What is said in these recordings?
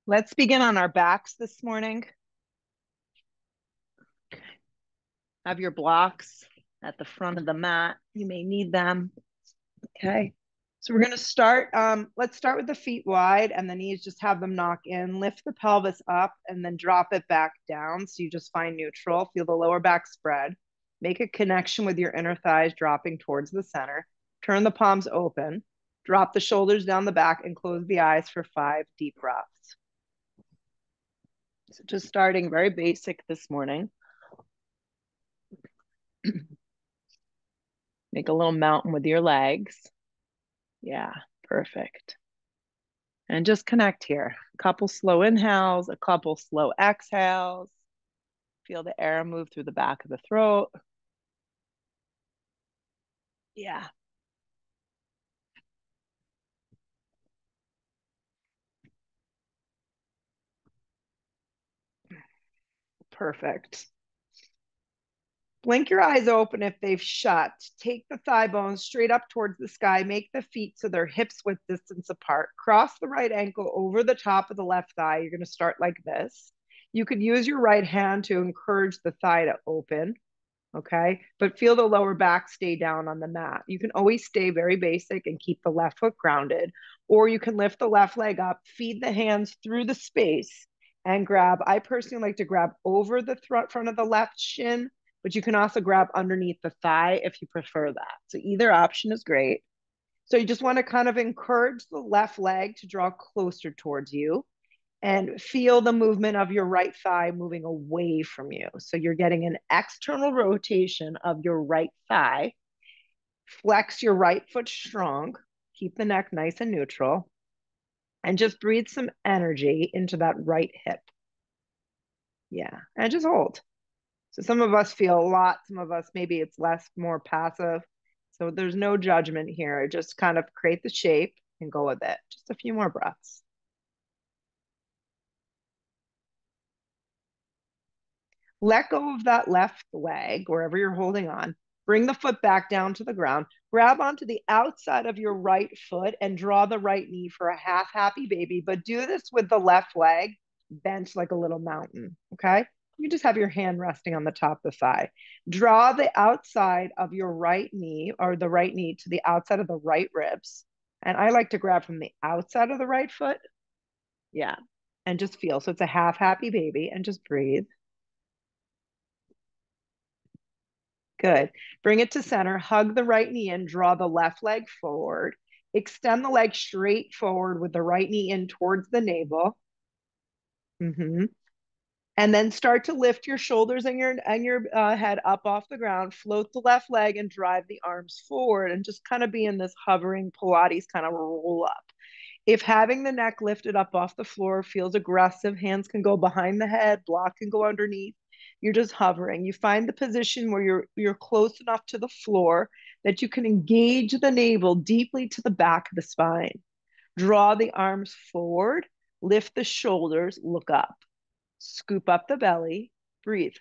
Let's begin on our backs this morning. Have your blocks at the front of the mat. You may need them. Okay. So we're going to start. Let's start with the feet wide and the knees, just have them knock in. Lift the pelvis up and then drop it back down. So you just find neutral. Feel the lower back spread. Make a connection with your inner thighs, dropping towards the center. Turn the palms open. Drop the shoulders down the back and close the eyes for 5 deep breaths. So just starting very basic this morning. Make a little mountain with your legs. Yeah, perfect. And just connect here. A couple slow inhales, a couple slow exhales. Feel the air move through the back of the throat. Yeah. Perfect. Blink your eyes open if they've shut. Take the thigh bones straight up towards the sky. Make the feet so they're hips width distance apart. Cross the right ankle over the top of the left thigh. You're going to start like this. You could use your right hand to encourage the thigh to open. Okay. But feel the lower back stay down on the mat. You can always stay very basic and keep the left foot grounded, or you can lift the left leg up, feed the hands through the space and grab. I personally like to grab over the front of the left shin, but you can also grab underneath the thigh if you prefer that. So either option is great. So you just want to kind of encourage the left leg to draw closer towards you and feel the movement of your right thigh moving away from you. So you're getting an external rotation of your right thigh. Flex your right foot strong. Keep the neck nice and neutral. And just breathe some energy into that right hip. Yeah. And just hold. So some of us feel a lot. Some of us, maybe it's less, more passive. So there's no judgment here. Just kind of create the shape and go with it. Just a few more breaths. Let go of that left leg, wherever you're holding on. Bring the foot back down to the ground. Grab onto the outside of your right foot and draw the right knee for a half happy baby, but do this with the left leg bent like a little mountain, okay? You just have your hand resting on the top of the thigh. Draw the outside of your right knee or the right knee to the outside of the right ribs. And I like to grab from the outside of the right foot. Yeah. And just feel. So it's a half happy baby and just breathe. Good. Bring it to center. Hug the right knee in. Draw the left leg forward. Extend the leg straight forward with the right knee in towards the navel. And then start to lift your shoulders and your head up off the ground. Float the left leg and drive the arms forward and just kind of be in this hovering Pilates kind of roll up. If having the neck lifted up off the floor feels aggressive, hands can go behind the head, block can go underneath. You're just hovering. You find the position where you're close enough to the floor that you can engage the navel deeply to the back of the spine. Draw the arms forward, lift the shoulders, look up. Scoop up the belly, breathe.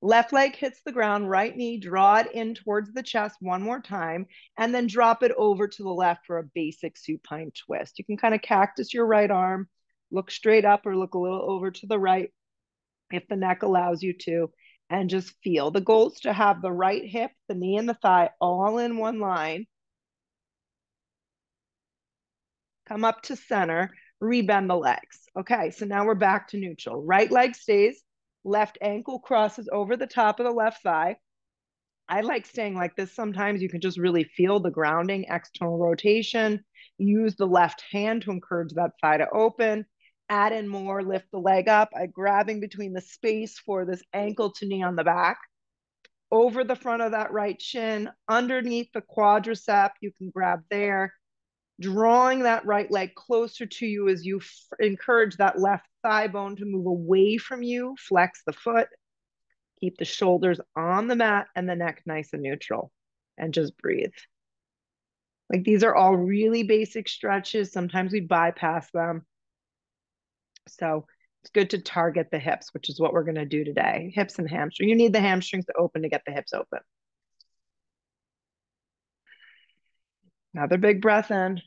Left leg hits the ground, right knee, draw it in towards the chest one more time, and then drop it over to the left for a basic supine twist. You can kind of cactus your right arm, look straight up or look a little over to the right if the neck allows you to, and just feel. The goal is to have the right hip, the knee, and the thigh all in one line. Come up to center, rebend the legs. Okay, so now we're back to neutral. Right leg stays, left ankle crosses over the top of the left thigh. I like staying like this. Sometimes you can just really feel the grounding, external rotation. Use the left hand to encourage that thigh to open. Add in more, lift the leg up. I'm grabbing between the space for this ankle to knee on the back. Over the front of that right shin, underneath the quadricep, you can grab there. Drawing that right leg closer to you as you encourage that left thigh bone to move away from you. Flex the foot. Keep the shoulders on the mat and the neck nice and neutral. And just breathe. Like these are all really basic stretches. Sometimes we bypass them. So it's good to target the hips, which is what we're going to do today. Hips and hamstrings. You need the hamstrings to open to get the hips open. Another big breath in.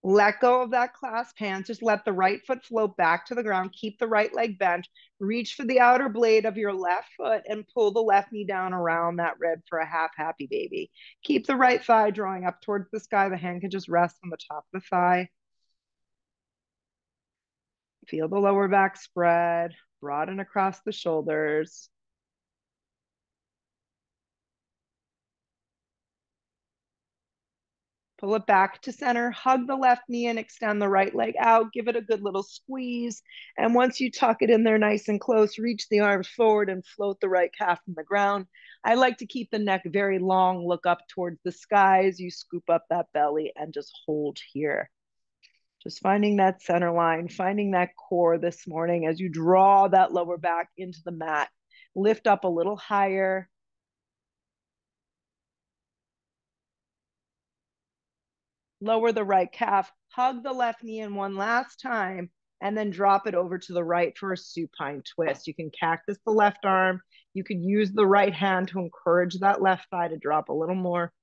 Let go of that clasp hand. Just let the right foot float back to the ground. Keep the right leg bent. Reach for the outer blade of your left foot and pull the left knee down around that rib for a half happy baby. Keep the right thigh drawing up towards the sky. The hand can just rest on the top of the thigh. Feel the lower back spread, broaden across the shoulders. Pull it back to center, hug the left knee and extend the right leg out. Give it a good little squeeze. And once you tuck it in there nice and close, reach the arms forward and float the right calf from the ground. I like to keep the neck very long, look up towards the sky as you scoop up that belly and just hold here. Just finding that center line, finding that core this morning as you draw that lower back into the mat. Lift up a little higher. Lower the right calf, hug the left knee in one last time, and then drop it over to the right for a supine twist. You can cactus the left arm. You could use the right hand to encourage that left thigh to drop a little more.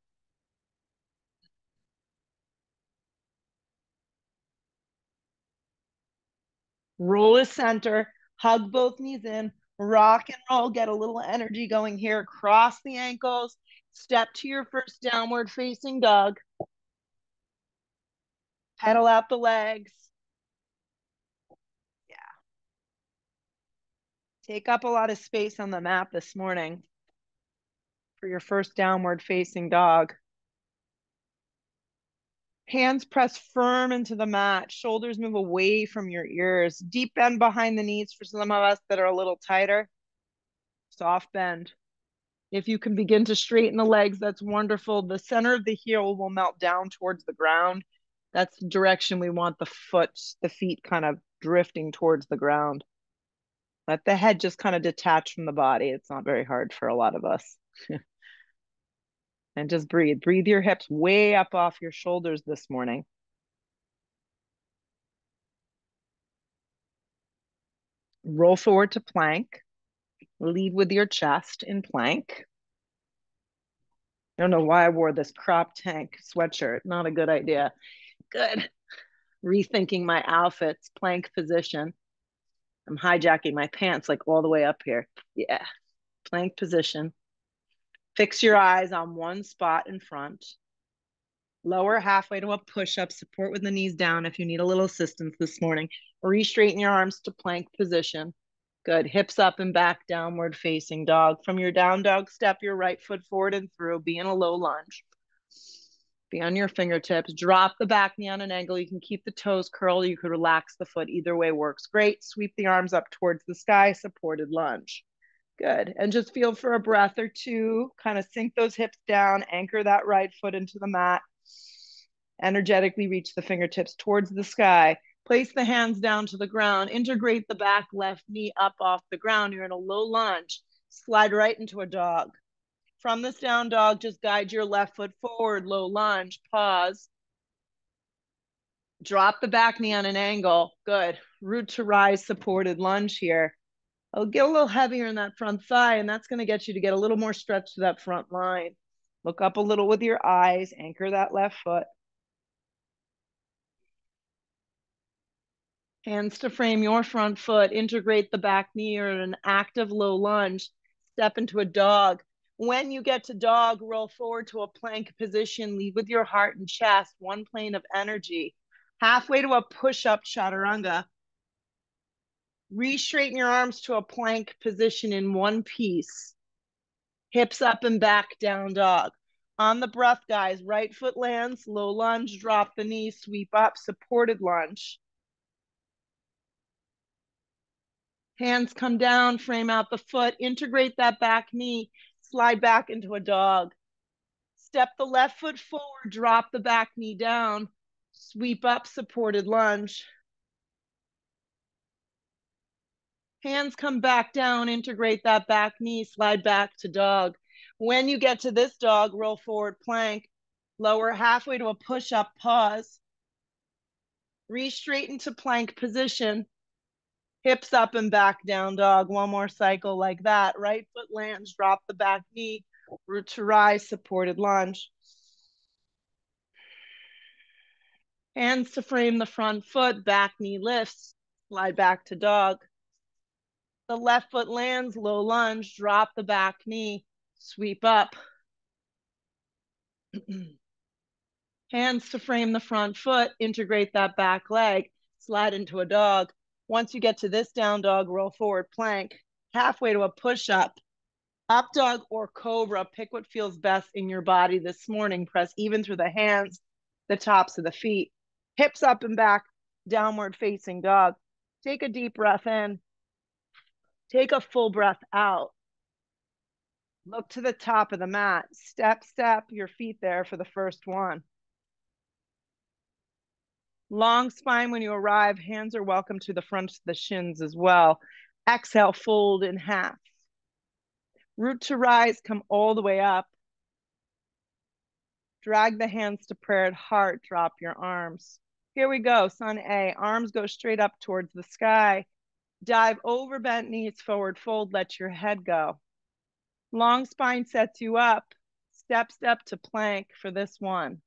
Roll to center, hug both knees in, rock and roll, get a little energy going here. Cross the ankles, step to your first downward facing dog. Pedal out the legs. Yeah. Take up a lot of space on the mat this morning for your first downward facing dog. Hands press firm into the mat. Shoulders move away from your ears. Deep bend behind the knees for some of us that are a little tighter. Soft bend. If you can begin to straighten the legs, that's wonderful. The center of the heel will melt down towards the ground. That's the direction we want the feet kind of drifting towards the ground. Let the head just kind of detach from the body. It's not very hard for a lot of us. And just breathe. Breathe your hips way up off your shoulders this morning. Roll forward to plank. Lead with your chest in plank. I don't know why I wore this crop tank sweatshirt. Not a good idea. Good. Rethinking my outfits, plank position. I'm hijacking my pants like all the way up here. Yeah. Plank position. Fix your eyes on one spot in front. Lower halfway to a push-up. Support with the knees down if you need a little assistance this morning. Re-straighten your arms to plank position. Good. Hips up and back, downward facing dog. From your down dog, step your right foot forward and through. Be in a low lunge. Be on your fingertips. Drop the back knee on an angle. You can keep the toes curled. You could relax the foot. Either way works great. Sweep the arms up towards the sky. Supported lunge. Good. And just feel for a breath or two. Kind of sink those hips down. Anchor that right foot into the mat. Energetically reach the fingertips towards the sky. Place the hands down to the ground. Integrate the back left knee up off the ground. You're in a low lunge. Slide right into a dog. From this down dog, just guide your left foot forward, low lunge, pause. Drop the back knee on an angle. Good. Root to rise, supported lunge here. I'll get a little heavier in that front thigh, and that's going to get you to get a little more stretch to that front line. Look up a little with your eyes. Anchor that left foot. Hands to frame your front foot. Integrate the back knee or an active low lunge. Step into a dog. When you get to dog, roll forward to a plank position. Lead with your heart and chest. One plane of energy. Halfway to a push-up chaturanga. Re-straighten your arms to a plank position in one piece. Hips up and back, down dog. On the breath, guys, right foot lands, low lunge, drop the knee, sweep up, supported lunge. Hands come down, frame out the foot, integrate that back knee, slide back into a dog. Step the left foot forward, drop the back knee down, sweep up, supported lunge. Hands come back down, integrate that back knee, slide back to dog. When you get to this dog, roll forward plank, lower halfway to a push-up, pause. Re-straighten to plank position. Hips up and back, down dog. One more cycle like that. Right foot lands, drop the back knee. Root to rise, supported lunge. Hands to frame the front foot, back knee lifts, slide back to dog. The left foot lands, low lunge, drop the back knee, sweep up. Hands to frame the front foot, integrate that back leg, slide into a dog. Once you get to this down dog, roll forward plank, halfway to a push-up. Up dog or cobra, pick what feels best in your body this morning. Press even through the hands, the tops of the feet. Hips up and back, downward facing dog. Take a deep breath in. Take a full breath out. Look to the top of the mat. Step your feet there for the first one. Long spine when you arrive. Hands are welcome to the front of the shins as well. Exhale, fold in half. Root to rise, come all the way up. Drag the hands to prayer at heart, drop your arms. Here we go, Sun A. Arms go straight up towards the sky. Dive over, bent knees, forward fold, let your head go. Long spine sets you up. Step to plank for this one.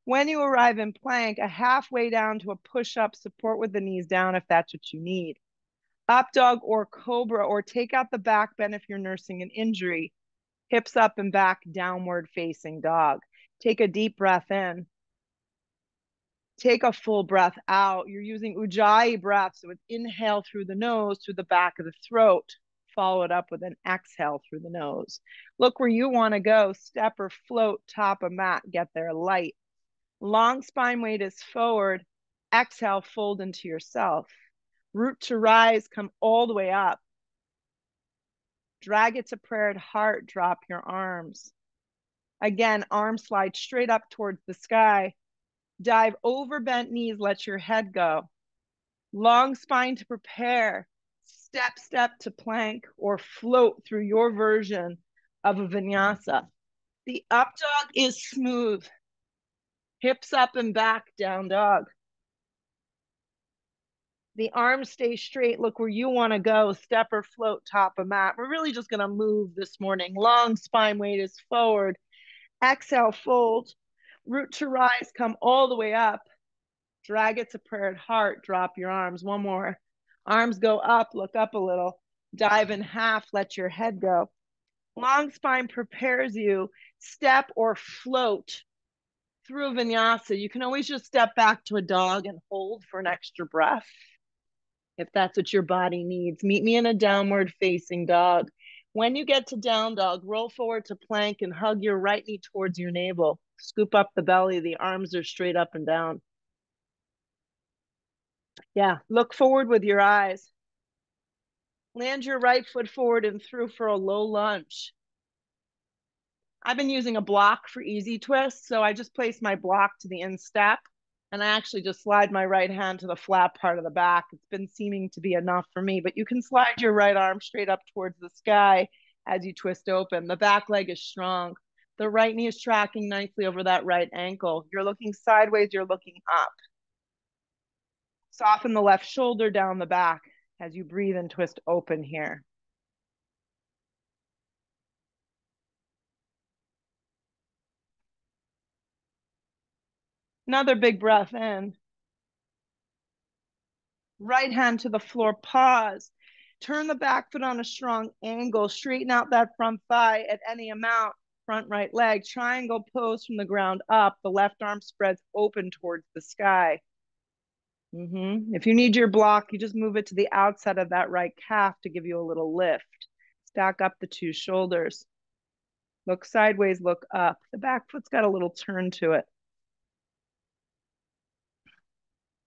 When you arrive in plank, a halfway down to a push-up, support with the knees down if that's what you need. Up dog or cobra, or take out the back bend if you're nursing an injury. Hips up and back, downward facing dog. Take a deep breath in. Take a full breath out. You're using Ujjayi breath, so it's inhale through the nose, through the back of the throat. Follow it up with an exhale through the nose. Look where you want to go. Step or float, top of mat, get there light. Long spine weight is forward. Exhale, fold into yourself. Root to rise, come all the way up. Drag it to prayer at heart, drop your arms. Again, arms slide straight up towards the sky. Dive over bent knees, let your head go. Long spine to prepare. Step to plank or float through your version of a vinyasa. The up dog is smooth. Hips up and back, down dog. The arms stay straight. Look where you want to go. Step or float, top of mat. We're really just going to move this morning. Long spine weight is forward. Exhale, fold. Root to rise, come all the way up. Drag it to prayer at heart. Drop your arms. One more. Arms go up, look up a little. Dive in half, let your head go. Long spine prepares you. Step or float through vinyasa. You can always just step back to a dog and hold for an extra breath if that's what your body needs. Meet me in a downward facing dog. When you get to down dog, roll forward to plank and hug your right knee towards your navel. Scoop up the belly. The arms are straight up and down. Yeah, look forward with your eyes. Land your right foot forward and through for a low lunge. I've been using a block for easy twists, so I just place my block to the instep, and I actually just slide my right hand to the flat part of the back. It's been seeming to be enough for me, but you can slide your right arm straight up towards the sky as you twist open. The back leg is strong. The right knee is tracking nicely over that right ankle. You're looking sideways, you're looking up. Soften the left shoulder down the back as you breathe and twist open here. Another big breath in. Right hand to the floor, pause. Turn the back foot on a strong angle. Straighten out that front thigh at any amount. Front right leg, triangle pose from the ground up. The left arm spreads open towards the sky. If you need your block, you just move it to the outside of that right calf to give you a little lift. Stack up the two shoulders. Look sideways, look up. The back foot's got a little turn to it.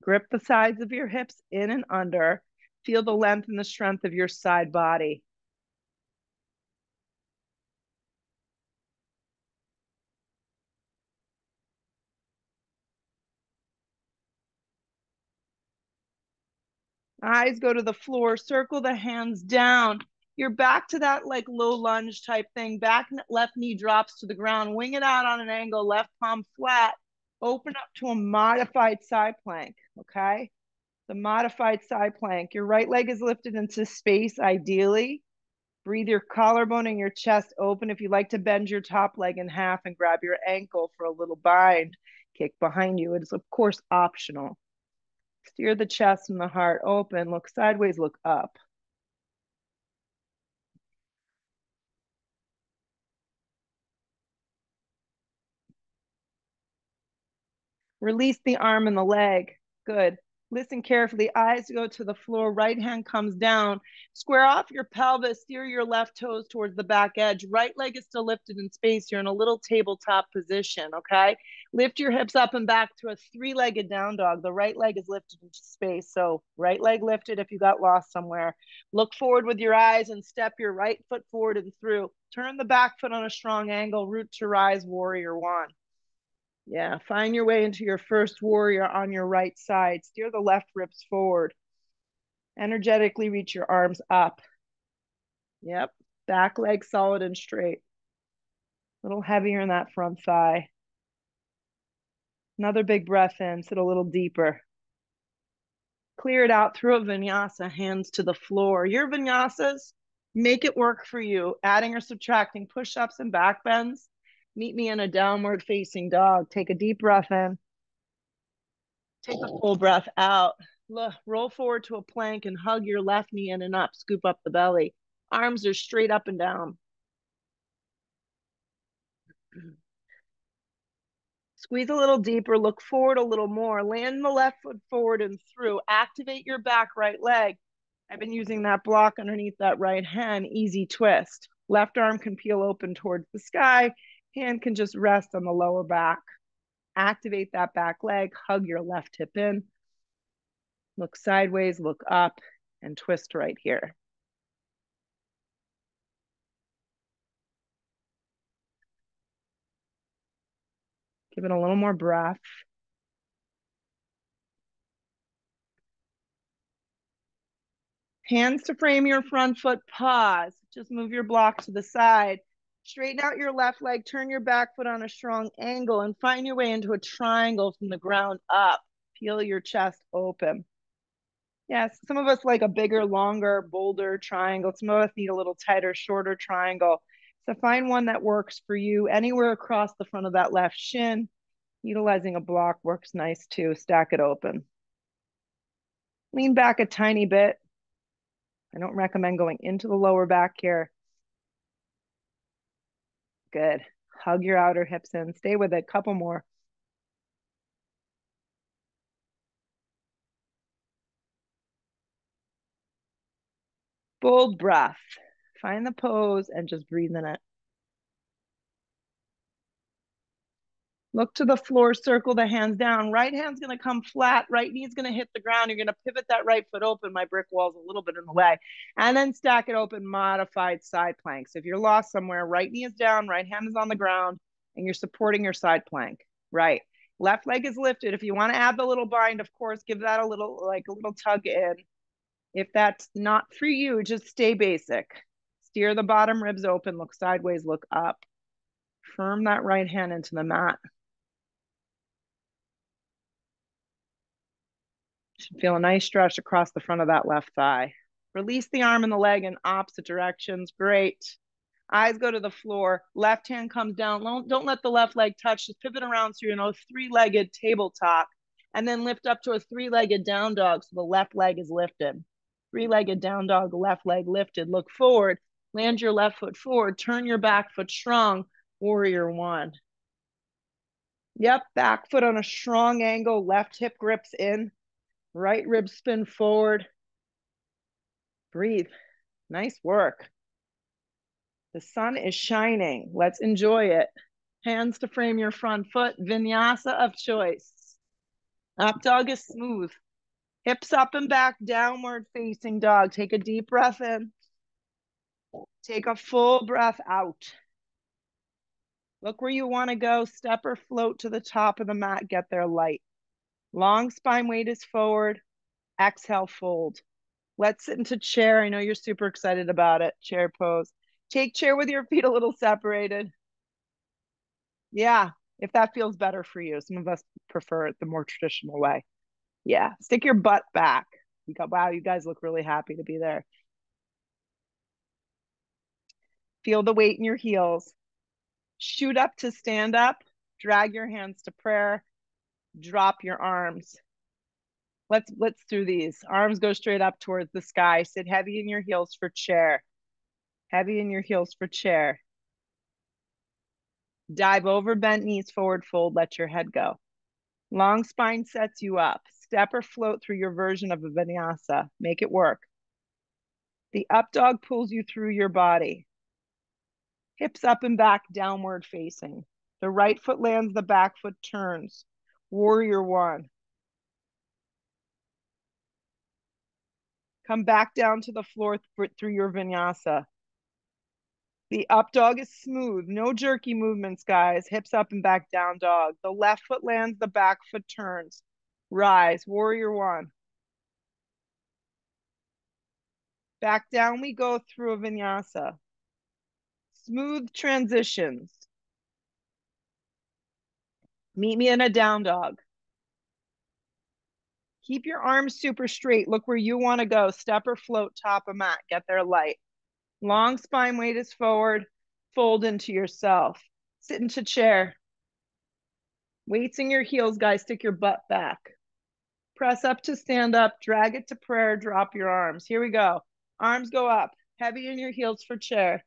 Grip the sides of your hips in and under. Feel the length and the strength of your side body. Eyes go to the floor. Circle the hands down. You're back to that like low lunge type thing. Back left knee drops to the ground. Wing it out on an angle. Left palm flat. Open up to a modified side plank. Okay. The modified side plank. Your right leg is lifted into space ideally. Breathe your collarbone and your chest open. If you like to bend your top leg in half and grab your ankle for a little bind, kick behind you. It is, of course, optional. Steer the chest and the heart open. Look sideways, look up. Release the arm and the leg. Good. Listen carefully. Eyes go to the floor. Right hand comes down. Square off your pelvis. Steer your left toes towards the back edge. Right leg is still lifted in space. You're in a little tabletop position, okay? Lift your hips up and back to a three-legged down dog. The right leg is lifted into space. So right leg lifted if you got lost somewhere. Look forward with your eyes and step your right foot forward and through. Turn the back foot on a strong angle. Root to rise, warrior one. Yeah, find your way into your first warrior on your right side. Steer the left ribs forward. Energetically reach your arms up. Yep, back leg solid and straight. A little heavier in that front thigh. Another big breath in, sit a little deeper. Clear it out through a vinyasa, hands to the floor. Your vinyasas, make it work for you. Adding or subtracting push-ups and back bends. Meet me in a downward facing dog. Take a deep breath in. Take a full breath out. Look, roll forward to a plank and hug your left knee in and up. Scoop up the belly. Arms are straight up and down. Squeeze a little deeper. Look forward a little more. Land the left foot forward and through. Activate your back right leg. I've been using that block underneath that right hand. Easy twist. Left arm can peel open towards the sky. Hand can just rest on the lower back. Activate that back leg. Hug your left hip in. Look sideways, look up, and twist right here. Give it a little more breath. Hands to frame your front foot, pause. Just move your block to the side. Straighten out your left leg, turn your back foot on a strong angle, and find your way into a triangle from the ground up. Peel your chest open. Yes, some of us like a bigger, longer, bolder triangle. Some of us need a little tighter, shorter triangle. So find one that works for you. Anywhere across the front of that left shin. Utilizing a block works nice too. Stack it open. Lean back a tiny bit. I don't recommend going into the lower back here. Good. Hug your outer hips in. Stay with it. Couple more. Bold breath. Find the pose and just breathe in it. Look to the floor, circle the hands down. Right hand's going to come flat. Right knee's going to hit the ground. You're going to pivot that right foot open. My brick wall's a little bit in the way. And then stack it open, modified side planks. If you're lost somewhere, right knee is down, right hand is on the ground, and you're supporting your side plank. Right. Left leg is lifted. If you want to add the little bind, of course, give that a little tug in. If that's not for you, just stay basic. Steer the bottom ribs open, look sideways, look up. Firm that right hand into the mat. Should feel a nice stretch across the front of that left thigh. Release the arm and the leg in opposite directions. Great. Eyes go to the floor. Left hand comes down. Don't let the left leg touch. Just pivot around so you're in a three-legged tabletop. And then lift up to a three-legged down dog so the left leg is lifted. Three-legged down dog, left leg lifted. Look forward. Land your left foot forward. Turn your back foot strong. Warrior one. Yep, back foot on a strong angle. Left hip grips in. Right rib spin forward. Breathe. Nice work. The sun is shining. Let's enjoy it. Hands to frame your front foot. Vinyasa of choice. Up dog is smooth. Hips up and back, downward facing dog. Take a deep breath in. Take a full breath out. Look where you want to go. Step or float to the top of the mat. Get there light. Long spine weight is forward. Exhale, fold. Let's sit into chair. I know you're super excited about it. Chair pose. Take chair with your feet a little separated. Yeah, if that feels better for you. Some of us prefer it the more traditional way. Yeah, stick your butt back. Wow, you guys look really happy to be there. Feel the weight in your heels. Shoot up to stand up. Drag your hands to prayer. Drop your arms. Let's do these. Arms go straight up towards the sky. Sit heavy in your heels for chair. Heavy in your heels for chair. Dive over, bent knees, forward fold, let your head go. Long spine sets you up. Step or float through your version of a vinyasa. Make it work. The up dog pulls you through your body. Hips up and back, downward facing. The right foot lands, the back foot turns. Warrior one. Come back down to the floor through your vinyasa. The up dog is smooth. No jerky movements, guys. Hips up and back, down dog. The left foot lands, the back foot turns. Rise, warrior one. Back down we go through a vinyasa. Smooth transitions. Meet me in a down dog. Keep your arms super straight. Look where you want to go. Step or float, top of mat. Get there light. Long spine weight is forward. Fold into yourself. Sit into chair. Weights in your heels, guys. Stick your butt back. Press up to stand up. Drag it to prayer. Drop your arms. Here we go. Arms go up. Heavy in your heels for chair.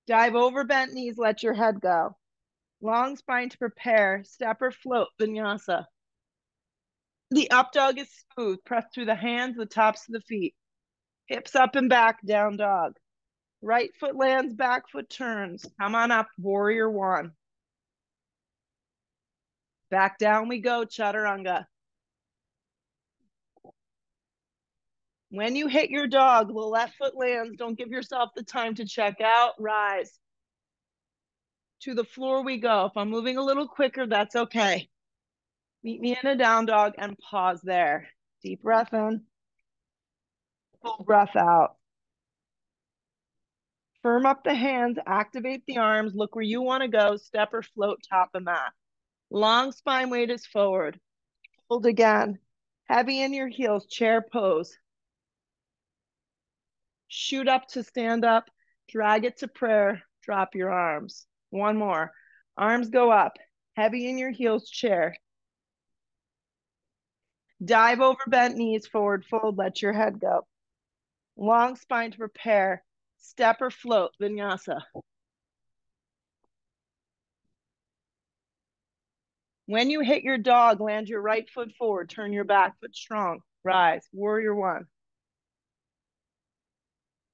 Dive over bent knees. Let your head go. Long spine to prepare. Step or float, vinyasa. The up dog is smooth. Press through the hands, the tops of the feet. Hips up and back, down dog. Right foot lands, back foot turns. Come on up, warrior one. Back down we go, chaturanga. When you hit your dog, the left foot lands. Don't give yourself the time to check out. Rise. To the floor we go. If I'm moving a little quicker, that's okay. Meet me in a down dog and pause there. Deep breath in. Full breath out. Firm up the hands, activate the arms, look where you want to go, step or float top of mat. Long spine weight is forward. Hold again. Heavy in your heels, chair pose. Shoot up to stand up, drag it to prayer, drop your arms. One more. Arms go up, heavy in your heels, chair. Dive over bent knees, forward fold, let your head go. Long spine to prepare, step or float, vinyasa. When you hit your dog, land your right foot forward, turn your back foot strong. Rise, warrior one.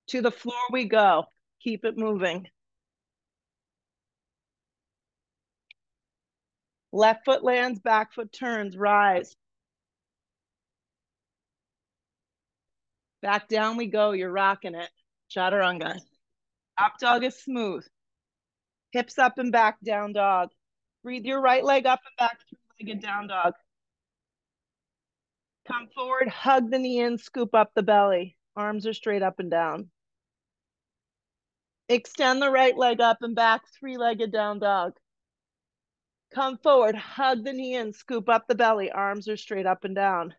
To the floor we go. Keep it moving. Left foot lands, back foot turns. Rise. Back down we go. You're rocking it. Chaturanga. Up dog is smooth. Hips up and back, down dog. Breathe your right leg up and back, three-legged down dog. Come forward, hug the knee in, scoop up the belly. Arms are straight up and down. Extend the right leg up and back, three-legged down dog. Come forward, hug the knee in, scoop up the belly. Arms are straight up and down.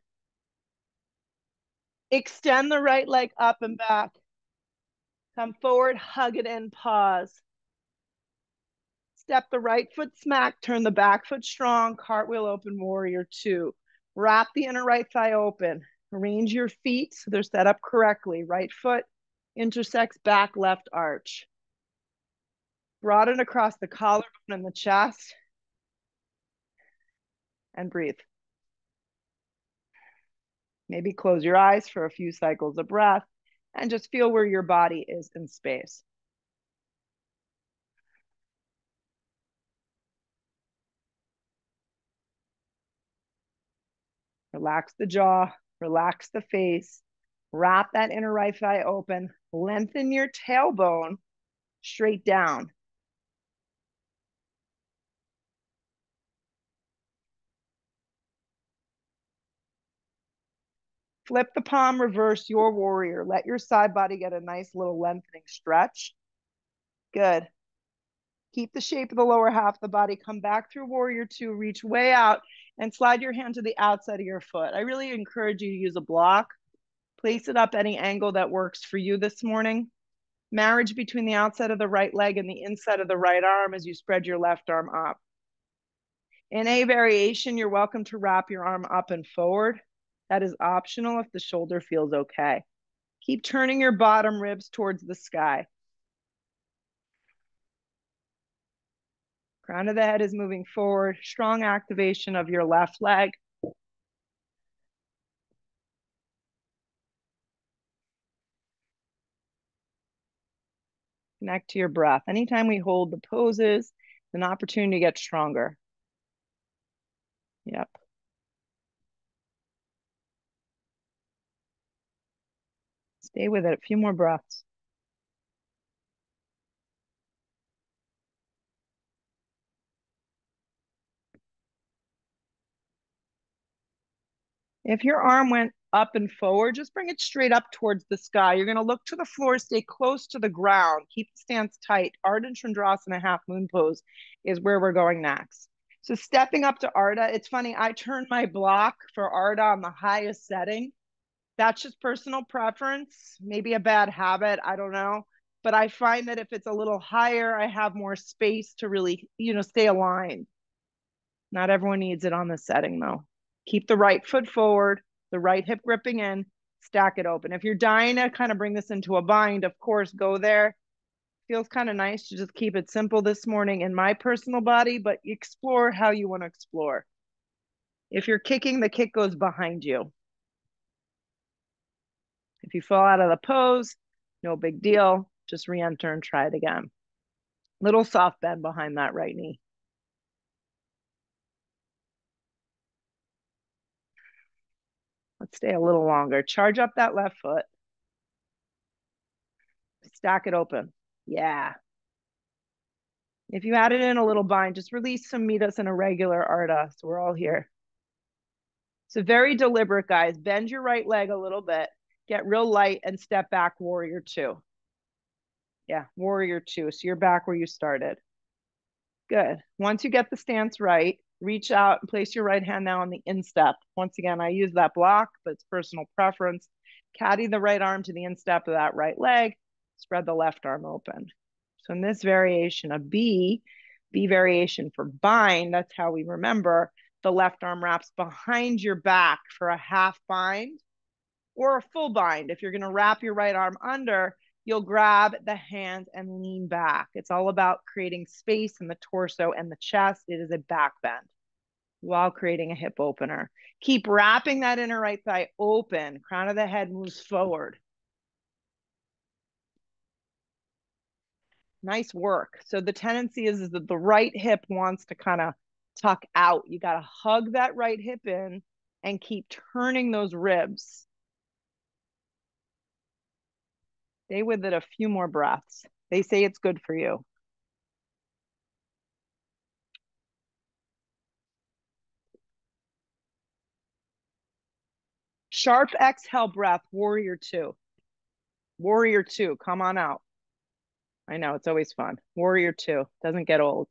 Extend the right leg up and back. Come forward, hug it in, pause. Step the right foot smack, turn the back foot strong, cartwheel open, warrior two. Wrap the inner right thigh open. Arrange your feet so they're set up correctly. Right foot intersects back left arch. Broaden across the collarbone and the chest. And breathe. Maybe close your eyes for a few cycles of breath and just feel where your body is in space. Relax the jaw, relax the face, wrap that inner right thigh open, lengthen your tailbone straight down. Flip the palm, reverse your warrior. Let your side body get a nice little lengthening stretch. Good. Keep the shape of the lower half of the body. Come back through warrior two, reach way out and slide your hand to the outside of your foot. I really encourage you to use a block. Place it up any angle that works for you this morning. Marriage between the outside of the right leg and the inside of the right arm as you spread your left arm up. In a variation, you're welcome to wrap your arm up and forward. That is optional if the shoulder feels okay. Keep turning your bottom ribs towards the sky. Crown of the head is moving forward. Strong activation of your left leg. Connect to your breath. Anytime we hold the poses, it's an opportunity to get stronger. Yep. Stay with it. A few more breaths. If your arm went up and forward, just bring it straight up towards the sky. You're going to look to the floor, stay close to the ground, keep the stance tight. Ardha Chandrasana half moon pose is where we're going next. So stepping up to Ardha, it's funny, I turned my block for Ardha on the highest setting. That's just personal preference, maybe a bad habit, I don't know. But I find that if it's a little higher, I have more space to really, stay aligned. Not everyone needs it on the setting though. Keep the right foot forward, the right hip gripping in, stack it open. If you're dying to kind of bring this into a bind, of course, go there. Feels kind of nice to just keep it simple this morning in my personal body, but explore how you want to explore. If you're kicking, the kick goes behind you. If you fall out of the pose, no big deal. Just re-enter and try it again. Little soft bend behind that right knee. Let's stay a little longer. Charge up that left foot. Stack it open. Yeah. If you added in a little bind, just release some meetas and a regular Ardha. So we're all here. So very deliberate, guys. Bend your right leg a little bit. Get real light and step back, warrior two. Yeah, warrior two. So you're back where you started. Good. Once you get the stance right, reach out and place your right hand now on the instep. Once again, I use that block, but it's personal preference. Caddy the right arm to the instep of that right leg. Spread the left arm open. So in this variation of B variation for bind, that's how we remember the left arm wraps behind your back for a half bind or a full bind. If you're going to wrap your right arm under, you'll grab the hand and lean back. It's all about creating space in the torso and the chest. It is a back bend while creating a hip opener. Keep wrapping that inner right thigh open. Crown of the head moves forward. Nice work. So the tendency is that the right hip wants to kind of tuck out. You got to hug that right hip in and keep turning those ribs. Stay with it a few more breaths. They say it's good for you. Sharp exhale breath, warrior two. Warrior two, come on out. I know, it's always fun. Warrior two, doesn't get old.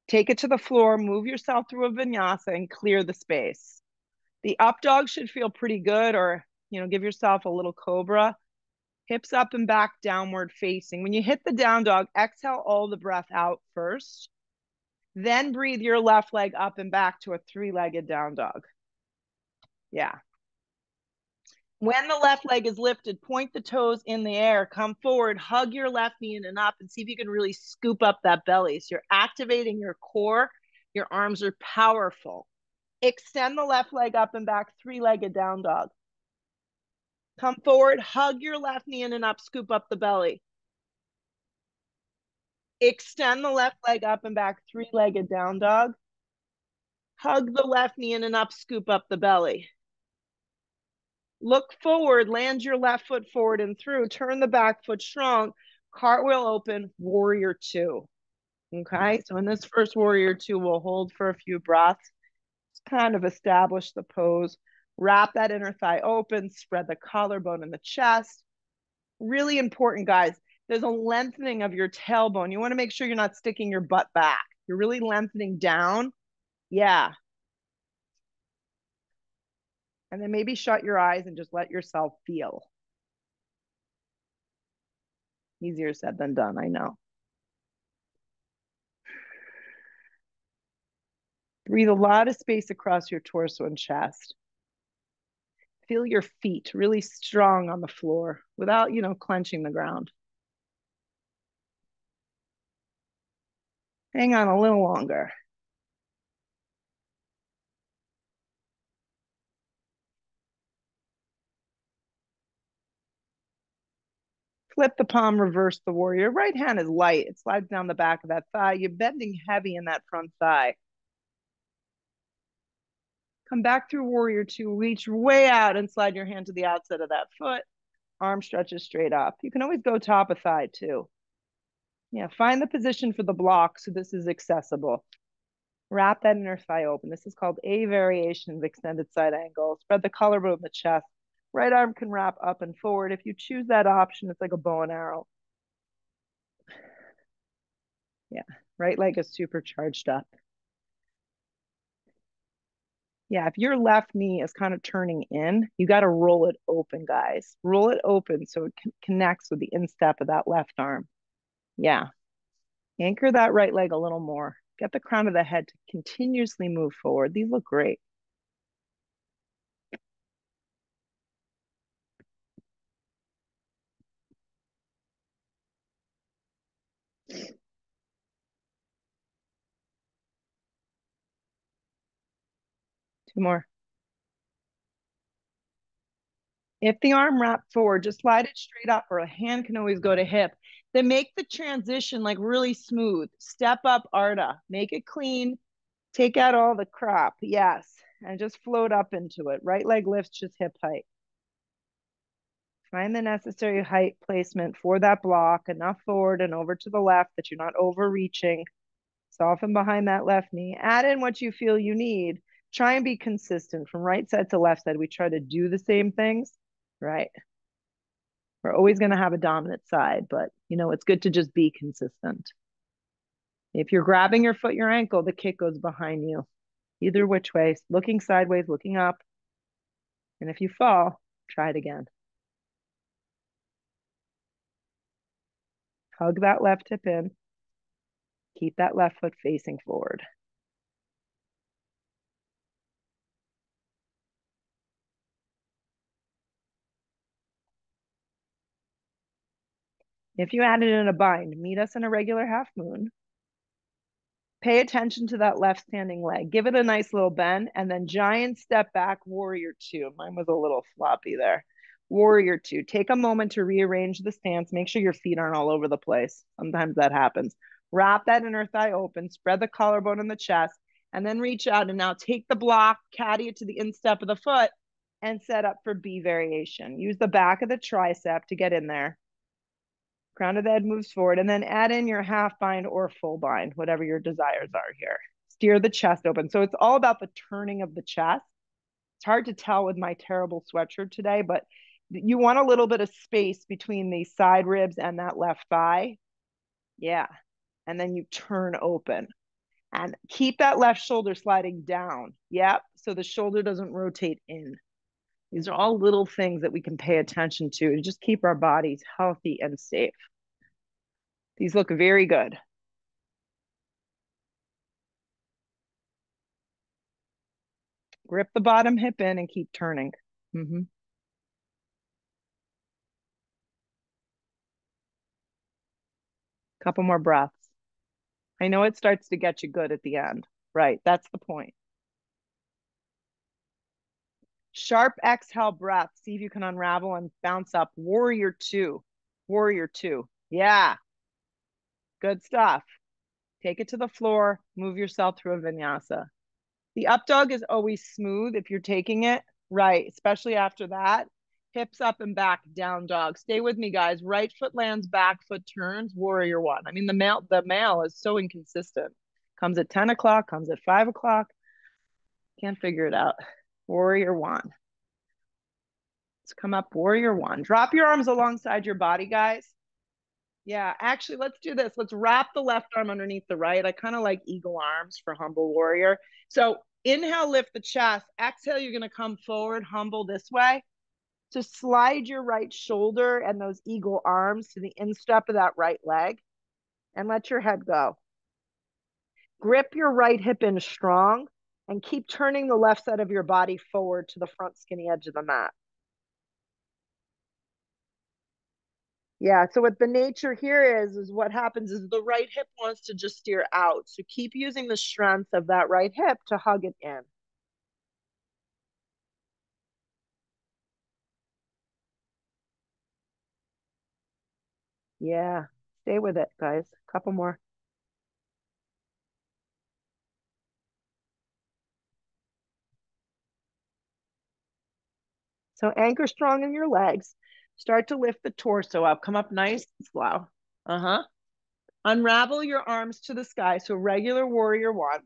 Take it to the floor, move yourself through a vinyasa and clear the space. The up dog should feel pretty good, or, give yourself a little cobra. Hips up and back, downward facing. When you hit the down dog, exhale all the breath out first. Then breathe your left leg up and back to a three-legged down dog. Yeah. When the left leg is lifted, point the toes in the air, come forward, hug your left knee in and up, and see if you can really scoop up that belly. So you're activating your core. Your arms are powerful. Extend the left leg up and back, three-legged down dog. Come forward, hug your left knee in and up, scoop up the belly. Extend the left leg up and back, three-legged down dog. Hug the left knee in and up, scoop up the belly. Look forward, land your left foot forward and through, turn the back foot strong, cartwheel open, warrior two. Okay, so in this first warrior two, we'll hold for a few breaths, kind of establish the pose, wrap that inner thigh open, spread the collarbone in the chest. Really important, guys. There's a lengthening of your tailbone. You want to make sure you're not sticking your butt back. You're really lengthening down. Yeah. And then maybe shut your eyes and just let yourself feel. Easier said than done, I know. Breathe a lot of space across your torso and chest. Feel your feet really strong on the floor without, clenching the ground. Hang on a little longer. Flip the palm, reverse the warrior. Right hand is light. It slides down the back of that thigh. You're bending heavy in that front thigh. Come back through warrior two. Reach way out and slide your hand to the outside of that foot. Arm stretches straight up. You can always go top of thigh too. Yeah, find the position for the block so this is accessible. Wrap that inner thigh open. This is called a variation of extended side angle. Spread the collarbone in the chest. Right arm can wrap up and forward. If you choose that option, it's like a bow and arrow. Yeah, right leg is super charged up. Yeah, if your left knee is kind of turning in, you got to roll it open, guys. Roll it open so it connects with the instep of that left arm. Yeah. Anchor that right leg a little more. Get the crown of the head to continuously move forward. These look great. Two more. If the arm wrapped forward, just slide it straight up, or a hand can always go to hip. Then make the transition like really smooth. Step up Arda. Make it clean. Take out all the crap. Yes. And just float up into it. Right leg lifts just hip height. Find the necessary height placement for that block, enough forward and over to the left that you're not overreaching. Soften behind that left knee. Add in what you feel you need. Try and be consistent from right side to left side. We try to do the same things, right? We're always going to have a dominant side, but it's good to just be consistent. If you're grabbing your foot, your ankle, the kick goes behind you. Either which way, looking sideways, looking up. And if you fall, try it again. Hug that left hip in. Keep that left foot facing forward. If you added in a bind, meet us in a regular half moon. Pay attention to that left standing leg. Give it a nice little bend and then giant step back, warrior two. Mine was a little floppy there. Warrior two. Take a moment to rearrange the stance. Make sure your feet aren't all over the place. Sometimes that happens. Wrap that inner thigh open, spread the collarbone in the chest, and then reach out and now take the block, caddy it to the instep of the foot, and set up for B variation. Use the back of the tricep to get in there. Crown of the head moves forward, and then add in your half bind or full bind, whatever your desires are here. Steer the chest open. So it's all about the turning of the chest. It's hard to tell with my terrible sweatshirt today, but you want a little bit of space between the side ribs and that left thigh. Yeah. And then you turn open and keep that left shoulder sliding down. Yep. So the shoulder doesn't rotate in. These are all little things that we can pay attention to just keep our bodies healthy and safe. These look very good. Grip the bottom hip in and keep turning. Couple more breaths. I know it starts to get you good at the end. Right. That's the point. Sharp exhale breath. See if you can unravel and bounce up. Warrior two. Warrior two. Yeah. Good stuff. Take it to the floor. Move yourself through a vinyasa. The up dog is always smooth if you're taking it. Right. Especially after that. Hips up and back, down dog. Stay with me, guys. Right foot lands, back foot turns, warrior one. I mean, the male is so inconsistent. Comes at 10 o'clock, comes at 5 o'clock. Can't figure it out. Warrior one. Let's come up, warrior one. Drop your arms alongside your body, guys. Yeah, actually, let's do this. Let's wrap the left arm underneath the right. I kind of like eagle arms for humble warrior. So inhale, lift the chest. Exhale, you're going to come forward, humble this way. So slide your right shoulder and those eagle arms to the instep of that right leg and let your head go. Grip your right hip in strong and keep turning the left side of your body forward to the front skinny edge of the mat. Yeah, so what the nature here is what happens is the right hip wants to just steer out. So keep using the strength of that right hip to hug it in. Yeah, stay with it, guys. Couple more. So anchor strong in your legs. Start to lift the torso up. Come up nice and slow. Uh-huh. Unravel your arms to the sky. So regular warrior one.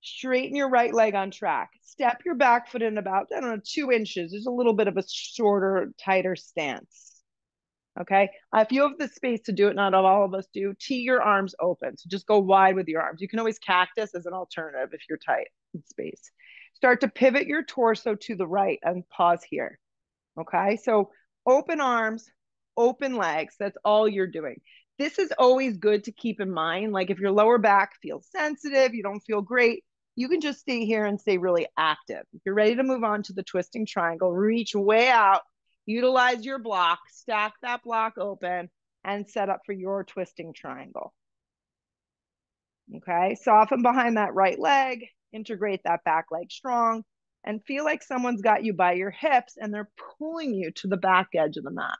Straighten your right leg on track. Step your back foot in about, I don't know, 2 inches. There's a little bit of a shorter, tighter stance. Okay. If you have the space to do it, not all of us do, tee your arms open. So just go wide with your arms. You can always cactus as an alternative if you're tight in space. Start to pivot your torso to the right and pause here. Okay. So open arms, open legs. That's all you're doing. This is always good to keep in mind. Like if your lower back feels sensitive, you don't feel great, you can just stay here and stay really active. If you're ready to move on to the twisting triangle, reach way out, utilize your block, stack that block open, and set up for your twisting triangle. Okay. Soften behind that right leg, integrate that back leg strong, and feel like someone's got you by your hips and they're pulling you to the back edge of the mat.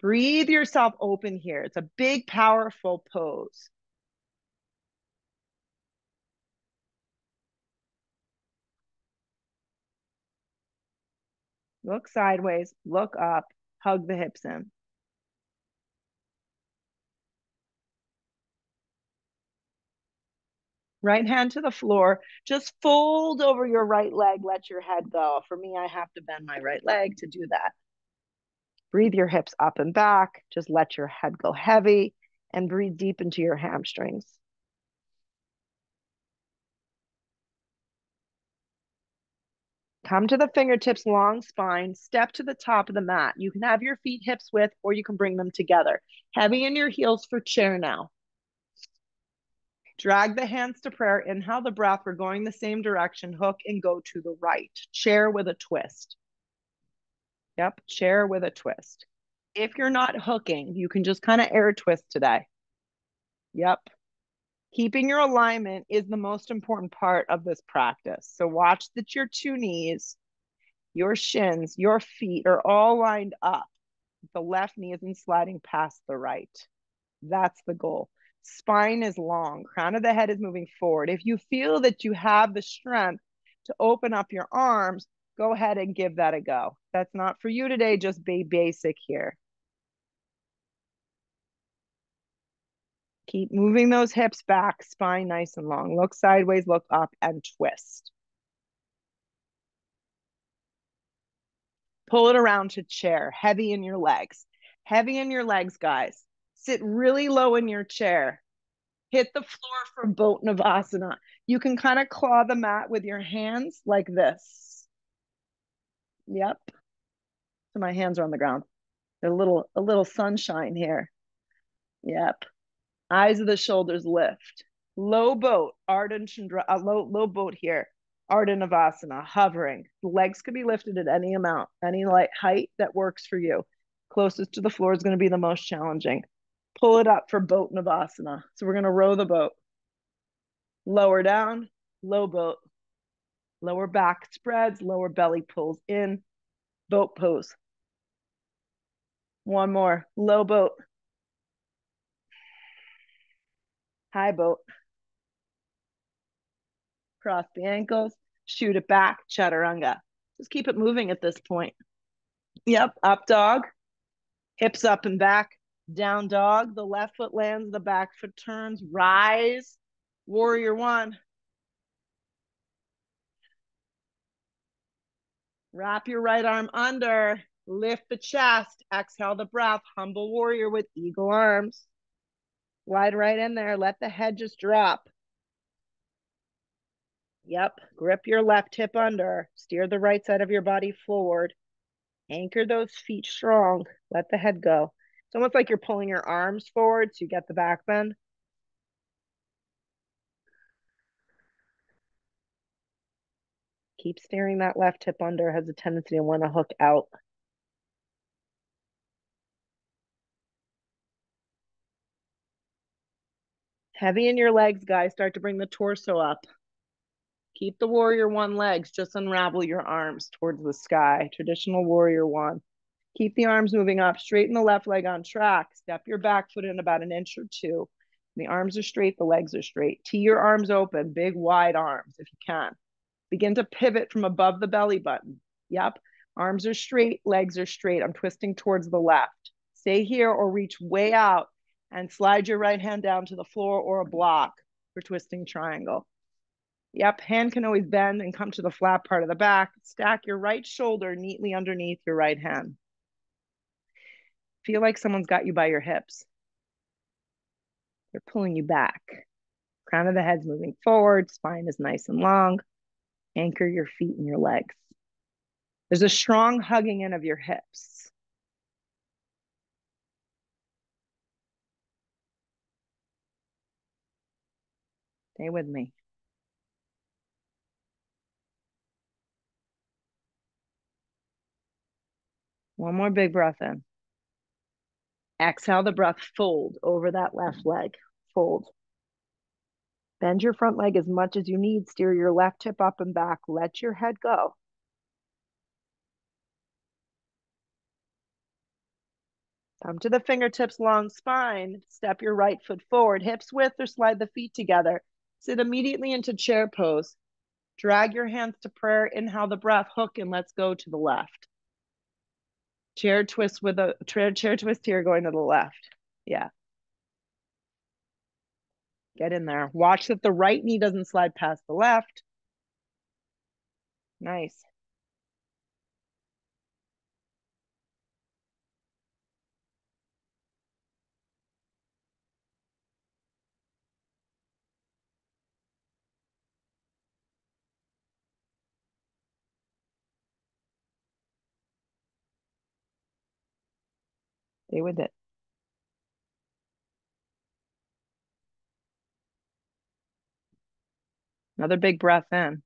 Breathe yourself open here. It's a big, powerful pose. Look sideways, look up, hug the hips in. Right hand to the floor. Just fold over your right leg. Let your head go. For me, I have to bend my right leg to do that. Breathe your hips up and back. Just let your head go heavy and breathe deep into your hamstrings. Come to the fingertips, long spine, step to the top of the mat. You can have your feet hips width or you can bring them together. Heavy in your heels for chair now. Drag the hands to prayer. Inhale the breath. We're going the same direction. Hook and go to the right. Chair with a twist. Yep, chair with a twist. If you're not hooking, you can just kind of air twist today. Yep. Keeping your alignment is the most important part of this practice. So watch that your two knees, your shins, your feet are all lined up. The left knee isn't sliding past the right. That's the goal. Spine is long. Crown of the head is moving forward. If you feel that you have the strength to open up your arms, go ahead and give that a go. That's not for you today, just be basic here. Keep moving those hips back, spine nice and long. Look sideways, look up, and twist. Pull it around to chair, heavy in your legs. Heavy in your legs, guys. Sit really low in your chair. Hit the floor for boat navasana. You can kind of claw the mat with your hands like this. Yep. So my hands are on the ground. They're a little sunshine here. Yep. Eyes of the shoulders lift. Low boat, Ardha Chandra, low boat here. Ardha Navasana, hovering. The legs could be lifted at any amount, any light height that works for you. Closest to the floor is going to be the most challenging. Pull it up for boat Navasana. So we're going to row the boat. Lower down, low boat. Lower back spreads, lower belly pulls in. Boat pose. One more. Low boat. High boat. Cross the ankles, shoot it back, chaturanga. Just keep it moving at this point. Yep, up dog, hips up and back, down dog. The left foot lands, the back foot turns, rise, warrior one. Wrap your right arm under, lift the chest, exhale the breath, humble warrior with eagle arms. Slide right in there, let the head just drop. Yep. Grip your left hip under. Steer the right side of your body forward. Anchor those feet strong. Let the head go. It's almost like you're pulling your arms forward so you get the back bend. Keep steering that left hip under. Has a tendency to want to hook out. Heavy in your legs, guys. Start to bring the torso up. Keep the warrior one legs. Just unravel your arms towards the sky. Traditional warrior one. Keep the arms moving up. Straighten the left leg on track. Step your back foot in about an inch or two. The arms are straight. The legs are straight. Tee your arms open. Big, wide arms if you can. Begin to pivot from above the belly button. Yep. Arms are straight. Legs are straight. I'm twisting towards the left. Stay here or reach way out and slide your right hand down to the floor or a block for twisting triangle. Yep, hand can always bend and come to the flat part of the back. Stack your right shoulder neatly underneath your right hand. Feel like someone's got you by your hips. They're pulling you back. Crown of the head's moving forward. Spine is nice and long. Anchor your feet and your legs. There's a strong hugging in of your hips. Stay with me. One more big breath in. Exhale the breath, fold over that left leg. Fold. Bend your front leg as much as you need. Steer your left hip up and back. Let your head go. Come to the fingertips, long spine. Step your right foot forward, hips width, or slide the feet together. Sit immediately into chair pose. Drag your hands to prayer. Inhale the breath, hook, and let's go to the left. Chair twist with a chair twist here going to the left. Yeah. Get in there. Watch that the right knee doesn't slide past the left. Nice. Stay with it. Another big breath in.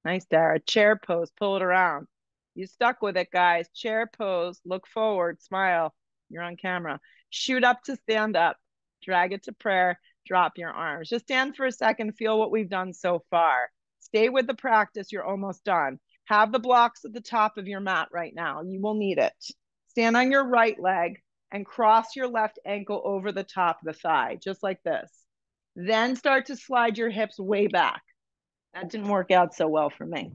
Nice, Dara. Chair pose. Pull it around. You stuck with it, guys. Chair pose. Look forward. Smile. You're on camera. Shoot up to stand up. Drag it to prayer. Drop your arms. Just stand for a second. Feel what we've done so far. Stay with the practice. You're almost done. Have the blocks at the top of your mat right now. You will need it. Stand on your right leg and cross your left ankle over the top of the thigh, just like this. Then start to slide your hips way back. That didn't work out so well for me.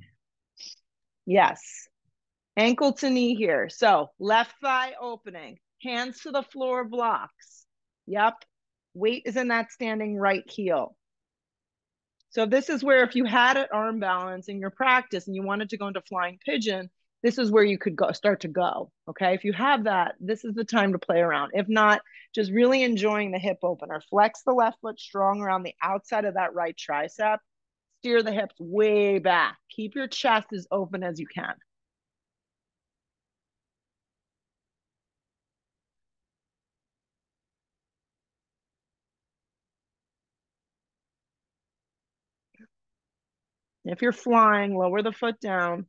Yes. Ankle to knee here. So left thigh opening, hands to the floor blocks. Yep. Weight is in that standing right heel. So this is where if you had an arm balance in your practice and you wanted to go into flying pigeon, this is where you could go start to go. Okay. If you have that, this is the time to play around. If not, just really enjoying the hip opener. Flex the left foot strong around the outside of that right tricep. Steer the hips way back. Keep your chest as open as you can. If you're flying, lower the foot down.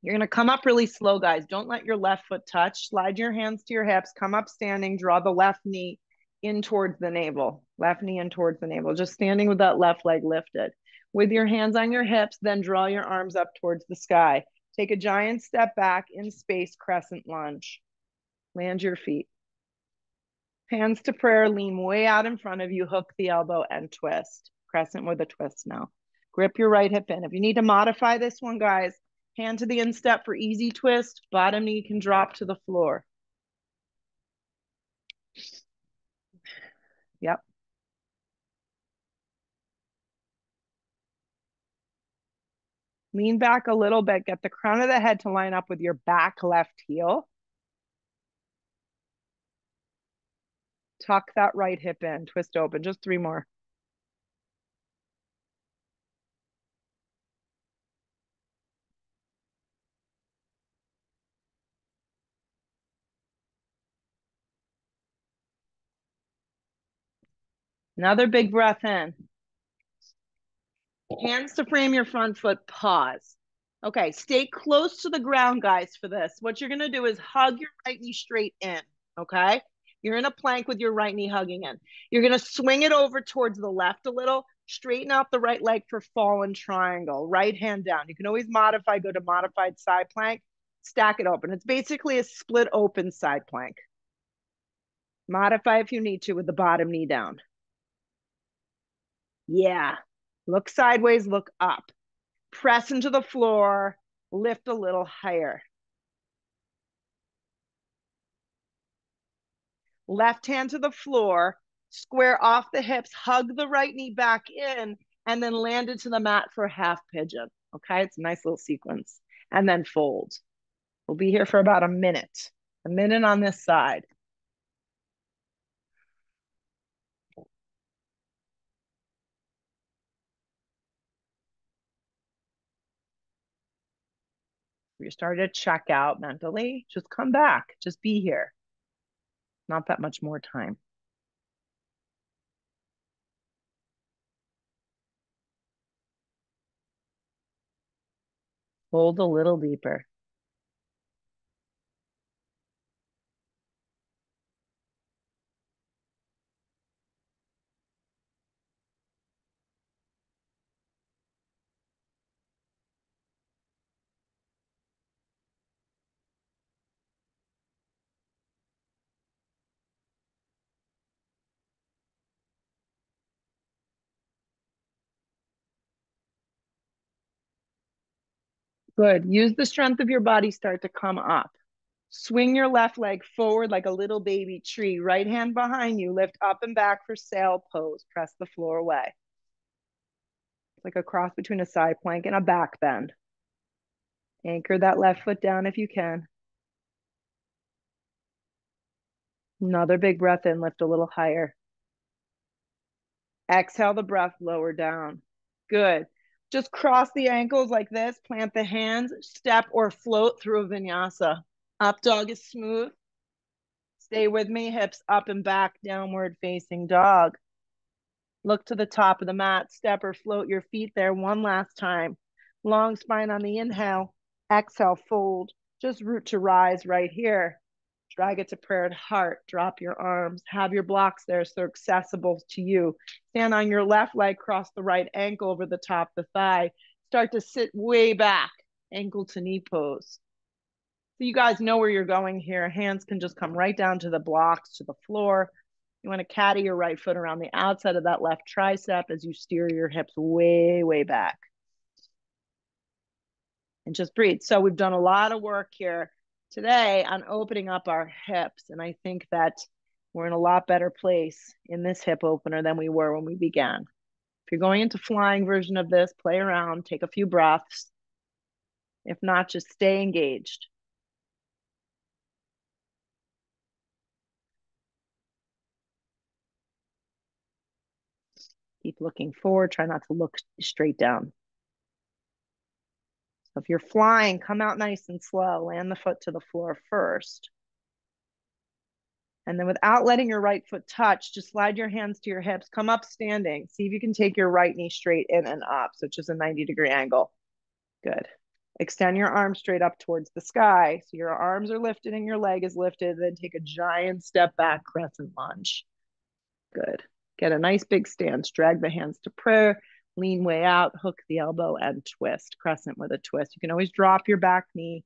You're going to come up really slow, guys. Don't let your left foot touch. Slide your hands to your hips. Come up standing. Draw the left knee in towards the navel. Left knee in towards the navel. Just standing with that left leg lifted. With your hands on your hips, then draw your arms up towards the sky. Take a giant step back in space, crescent lunge. Land your feet. Hands to prayer, lean way out in front of you, hook the elbow and twist. Crescent with a twist now. Grip your right hip in. If you need to modify this one, guys, hand to the instep for easy twist. Bottom knee can drop to the floor. Yep. Lean back a little bit. Get the crown of the head to line up with your back left heel. Tuck that right hip in. Twist open. Just 3 more. Another big breath in. Hands to frame your front foot, pause. Okay, stay close to the ground, guys, for this. What you're gonna do is hug your right knee straight in, okay? You're in a plank with your right knee hugging in. You're gonna swing it over towards the left a little, straighten out the right leg for fallen triangle, right hand down. You can always modify, go to modified side plank, stack it open. It's basically a split open side plank. Modify if you need to with the bottom knee down. Yeah, look sideways, look up. Press into the floor, lift a little higher. Left hand to the floor, square off the hips, hug the right knee back in, and then land into the mat for half pigeon. Okay, it's a nice little sequence. And then fold. We'll be here for about a minute on this side. If you're starting to check out mentally, just come back, just be here. Not that much more time. Fold a little deeper. Good. Use the strength of your body, start to come up. Swing your left leg forward like a little baby tree. Right hand behind you. Lift up and back for sail pose. Press the floor away. It's like a cross between a side plank and a back bend. Anchor that left foot down if you can. Another big breath in. Lift a little higher. Exhale the breath, lower down. Good. Just cross the ankles like this. Plant the hands. Step or float through a vinyasa. Up dog is smooth. Stay with me, hips up and back, downward facing dog. Look to the top of the mat, step or float your feet there one last time. Long spine on the inhale, exhale, fold. Just root to rise right here. Drag it to prayer at heart, drop your arms, have your blocks there so they're accessible to you. Stand on your left leg, cross the right ankle over the top of the thigh. Start to sit way back, ankle to knee pose. So you guys know where you're going here. Hands can just come right down to the blocks, to the floor. You want to caddy your right foot around the outside of that left tricep as you steer your hips way, way back. And just breathe. So we've done a lot of work here today on opening up our hips. And I think that we're in a lot better place in this hip opener than we were when we began. If you're going into flying version of this, play around, take a few breaths. If not, just stay engaged. Keep looking forward. Try not to look straight down. So if you're flying, come out nice and slow. Land the foot to the floor first. And then without letting your right foot touch, just slide your hands to your hips. Come up standing. See if you can take your right knee straight in and up. So it's just a 90-degree angle. Good. Extend your arms straight up towards the sky. So your arms are lifted and your leg is lifted. Then take a giant step back, crescent lunge. Good. Get a nice big stance. Drag the hands to prayer. Lean way out. Hook the elbow and twist. Crescent with a twist. You can always drop your back knee.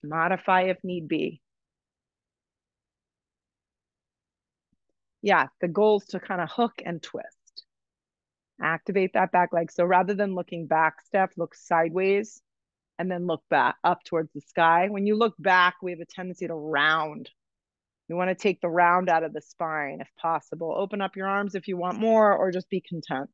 Modify if need be. Yeah, the goal is to kind of hook and twist. Activate that back leg. So rather than looking back, Steph, look sideways and then look back up towards the sky. When you look back, we have a tendency to round. You want to take the round out of the spine if possible. Open up your arms if you want more, or just be content.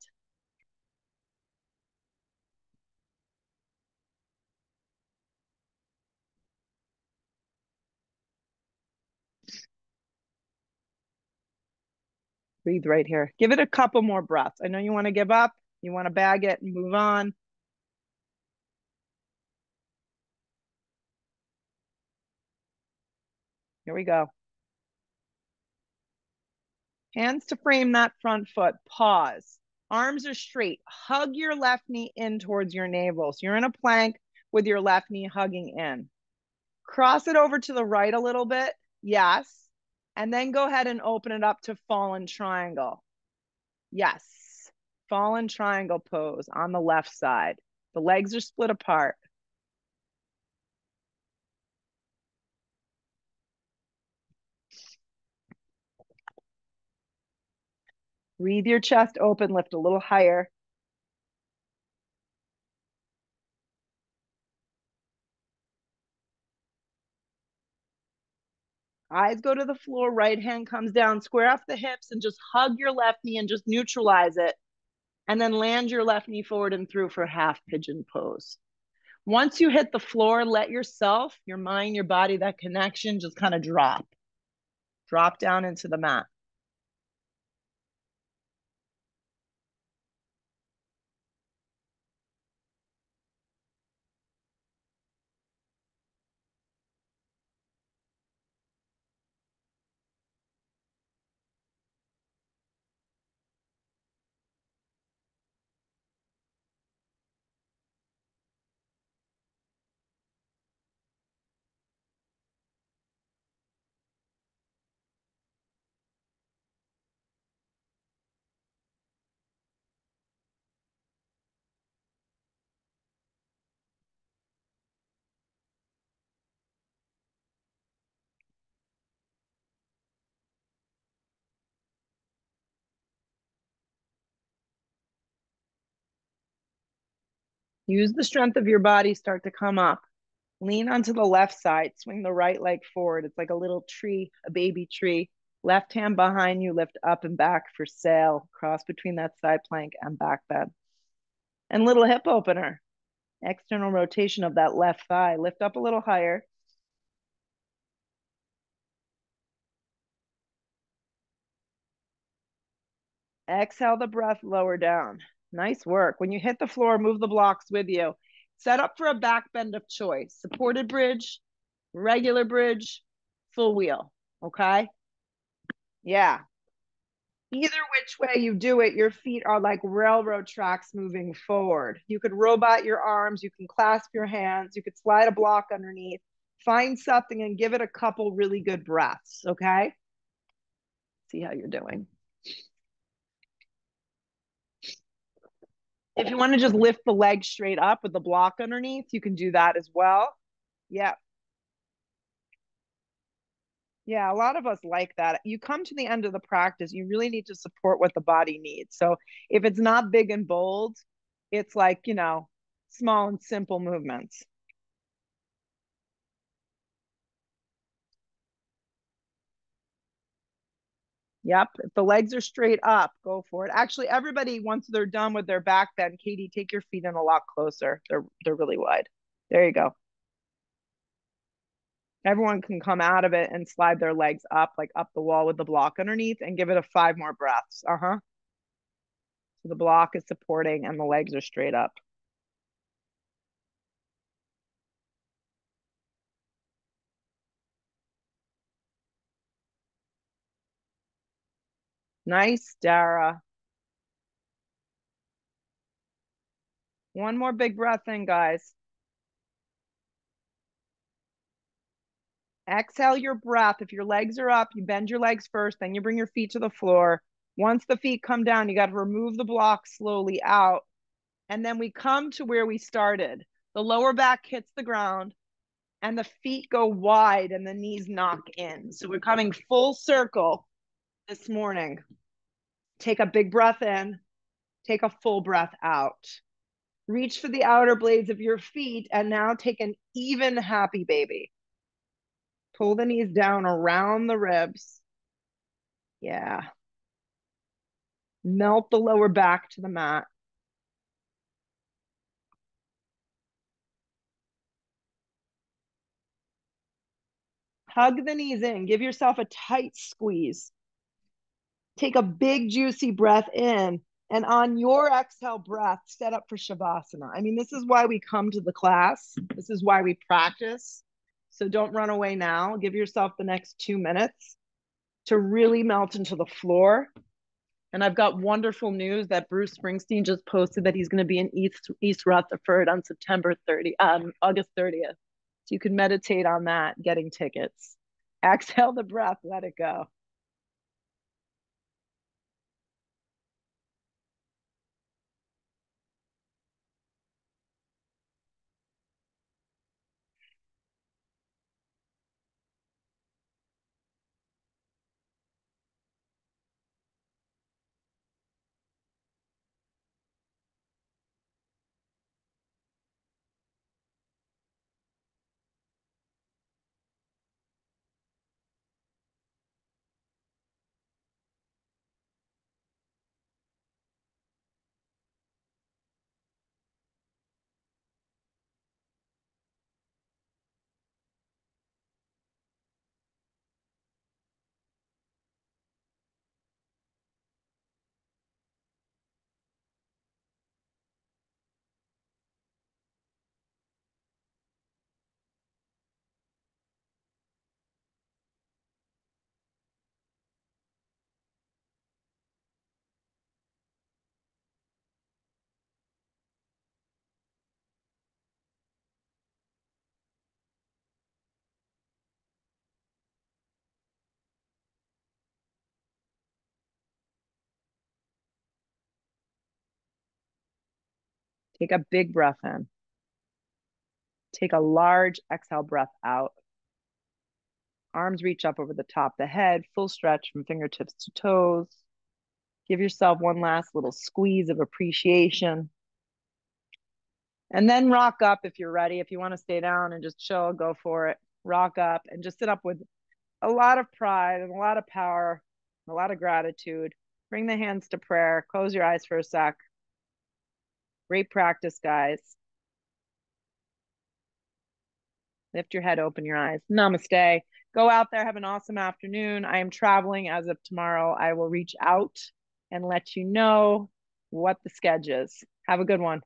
Breathe right here. Give it a couple more breaths. I know you want to give up. You want to bag it and move on. Here we go. Hands to frame that front foot. Pause. Arms are straight. Hug your left knee in towards your navel. So you're in a plank with your left knee hugging in. Cross it over to the right a little bit. Yes. And then go ahead and open it up to fallen triangle. Yes. Fallen triangle pose on the left side. The legs are split apart. Breathe your chest open, lift a little higher. Eyes go to the floor, right hand comes down, square off the hips and just hug your left knee and just neutralize it. And then land your left knee forward and through for half pigeon pose. Once you hit the floor, let yourself, your mind, your body, that connection just kind of drop. Drop down into the mat. Use the strength of your body, start to come up. Lean onto the left side, swing the right leg forward. It's like a little tree, a baby tree. Left hand behind you, lift up and back for sail. Cross between that side plank and back bend. And little hip opener. External rotation of that left thigh. Lift up a little higher. Exhale the breath, lower down. Nice work. When you hit the floor, move the blocks with you. Set up for a back bend of choice. Supported bridge, regular bridge, full wheel. Okay? Yeah. Either which way you do it, your feet are like railroad tracks moving forward. You could robot your arms, you can clasp your hands, you could slide a block underneath, find something and give it a couple really good breaths. Okay? See how you're doing. If you want to just lift the leg straight up with the block underneath, you can do that as well. Yeah. Yeah, a lot of us like that. You come to the end of the practice, you really need to support what the body needs. So if it's not big and bold, it's like, small and simple movements. Yep. If the legs are straight up, go for it. Actually, everybody, once they're done with their back bend, Katie, take your feet in a lot closer. They're really wide. There you go. Everyone can come out of it and slide their legs up, like up the wall with the block underneath, and give it a 5 more breaths. Uh-huh. So the block is supporting and the legs are straight up. Nice, Dara. One more big breath in, guys. Exhale your breath. If your legs are up, you bend your legs first, then you bring your feet to the floor. Once the feet come down, you got to remove the block slowly out. And then we come to where we started. The lower back hits the ground and the feet go wide and the knees knock in. So we're coming full circle this morning. Take a big breath in, take a full breath out. Reach for the outer blades of your feet and now take an even happy baby. Pull the knees down around the ribs. Yeah. Melt the lower back to the mat. Hug the knees in. Give yourself a tight squeeze. Take a big, juicy breath in. And on your exhale breath, set up for Shavasana. I mean, this is why we come to the class. This is why we practice. So don't run away now. Give yourself the next 2 minutes. to really melt into the floor. And I've got wonderful news that Bruce Springsteen just posted that he's going to be in East Rutherford on August 30th. So you can meditate on that, getting tickets. Exhale the breath, let it go. Take a big breath in. Take a large exhale breath out. Arms reach up over the top of the head, full stretch from fingertips to toes. Give yourself one last little squeeze of appreciation. And then rock up if you're ready. If you want to stay down and just chill, go for it. Rock up and just sit up with a lot of pride and a lot of power, a lot of gratitude. Bring the hands to prayer. Close your eyes for a sec. Great practice, guys. Lift your head, open your eyes. Namaste. Go out there, have an awesome afternoon. I am traveling as of tomorrow. I will reach out and let you know what the schedule is. Have a good one.